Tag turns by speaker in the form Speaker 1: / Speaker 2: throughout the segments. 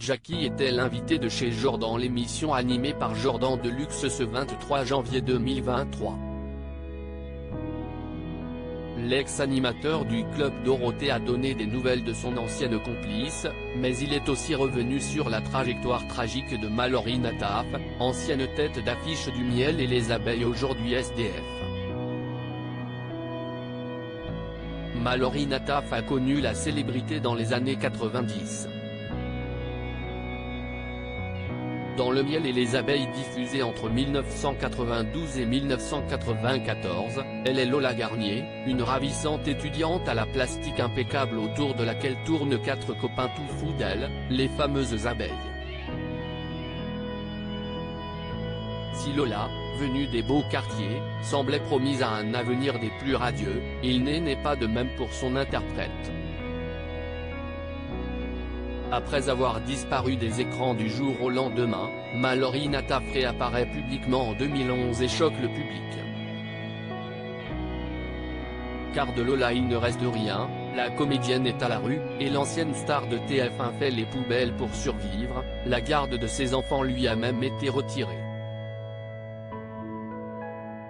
Speaker 1: Jackie était l'invité de chez Jordan, l'émission animée par Jordan Deluxe ce 23 janvier 2023. L'ex-animateur du Club Dorothée a donné des nouvelles de son ancienne complice, mais il est aussi revenu sur la trajectoire tragique de Mallory Nataf, ancienne tête d'affiche du Miel et les Abeilles, aujourd'hui SDF. Mallory Nataf a connu la célébrité dans les années 90. Dans Le Miel et les Abeilles, diffusé entre 1992 et 1994, elle est Lola Garnier, une ravissante étudiante à la plastique impeccable autour de laquelle tournent 4 copains tout fous d'elle, les fameuses abeilles. Si Lola, venue des beaux quartiers, semblait promise à un avenir des plus radieux, il n'est pas de même pour son interprète. Après avoir disparu des écrans du jour au lendemain, Mallory Nataf réapparaît publiquement en 2011 et choque le public. Car de Lola il ne reste rien, la comédienne est à la rue, et l'ancienne star de TF1 fait les poubelles pour survivre, la garde de ses enfants lui a même été retirée.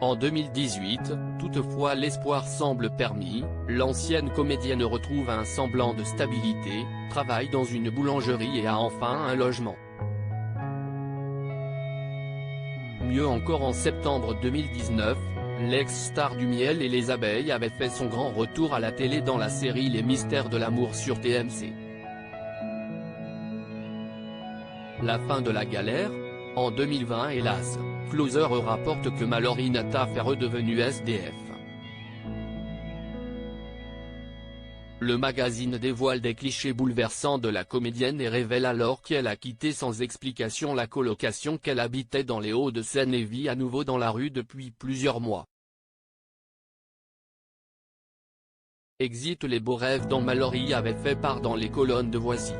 Speaker 1: En 2018, toutefois l'espoir semble permis, l'ancienne comédienne retrouve un semblant de stabilité, travaille dans une boulangerie et a enfin un logement. Mieux encore, en septembre 2019, l'ex-star du Miel et les Abeilles avait fait son grand retour à la télé dans la série Les Mystères de l'amour sur TMC. La fin de la galère ? En 2020, hélas, Closer rapporte que Mallory Nataf est redevenue SDF. Le magazine dévoile des clichés bouleversants de la comédienne et révèle alors qu'elle a quitté sans explication la colocation qu'elle habitait dans les Hauts-de-Seine et vit à nouveau dans la rue depuis plusieurs mois. Exit les beaux rêves dont Mallory avait fait part dans les colonnes de Voici.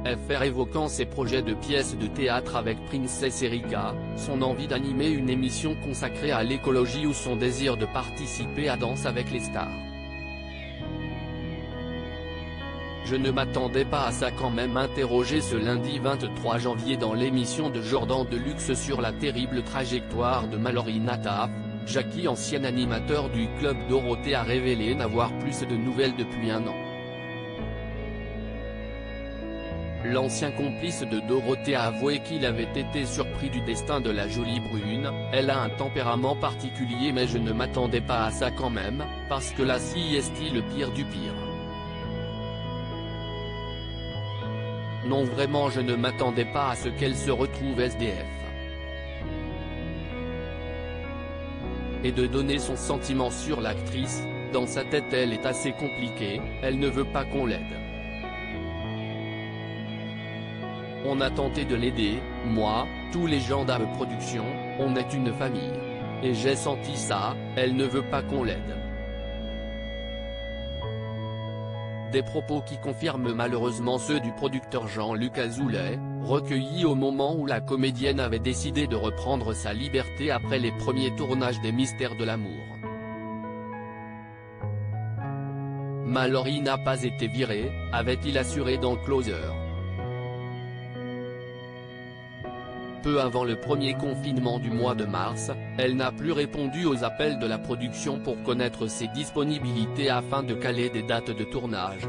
Speaker 1: FR évoquant ses projets de pièces de théâtre avec Princess Erika, son envie d'animer une émission consacrée à l'écologie ou son désir de participer à Danse avec les stars. Je ne m'attendais pas à ça quand même, interrogé ce lundi 23 janvier dans l'émission de Jordan Deluxe sur la terrible trajectoire de Mallory Nataf, Jackie, ancien animateur du Club Dorothée, a révélé n'avoir plus de nouvelles depuis un an. L'ancien complice de Dorothée a avoué qu'il avait été surpris du destin de la jolie brune. Elle a un tempérament particulier, mais je ne m'attendais pas à ça quand même, parce que là si est le pire du pire. Non, vraiment je ne m'attendais pas à ce qu'elle se retrouve SDF. Et de donner son sentiment sur l'actrice, dans sa tête elle est assez compliquée, elle ne veut pas qu'on l'aide. On a tenté de l'aider, moi, tous les gens d'Ave Production, on est une famille. Et j'ai senti ça, elle ne veut pas qu'on l'aide. Des propos qui confirment malheureusement ceux du producteur Jean-Luc Azoulay, recueillis au moment où la comédienne avait décidé de reprendre sa liberté après les premiers tournages des Mystères de l'amour. Mallory n'a pas été virée, avait-il assuré dans Closer. Peu avant le premier confinement du mois de mars, elle n'a plus répondu aux appels de la production pour connaître ses disponibilités afin de caler des dates de tournage.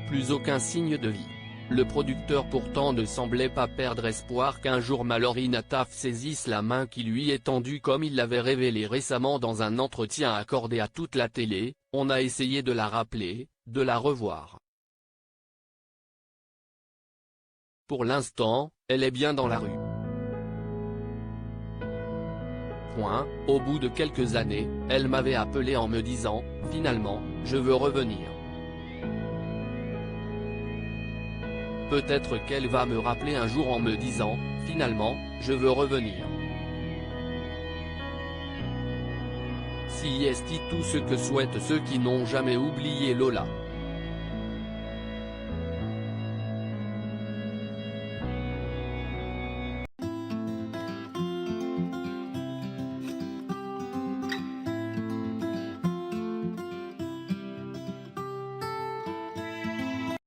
Speaker 1: Plus aucun signe de vie. Le producteur pourtant ne semblait pas perdre espoir qu'un jour Mallory Nataf saisisse la main qui lui est tendue comme il l'avait révélé récemment dans un entretien accordé à toute la télé. On a essayé de la rappeler, de la revoir. Pour l'instant, elle est bien dans la rue. Au bout de quelques années, elle m'avait appelé en me disant « Finalement, je veux revenir ». Peut-être qu'elle va me rappeler un jour en me disant « Finalement, je veux revenir ». Si est tout ce que souhaitent ceux qui n'ont jamais oublié Lola.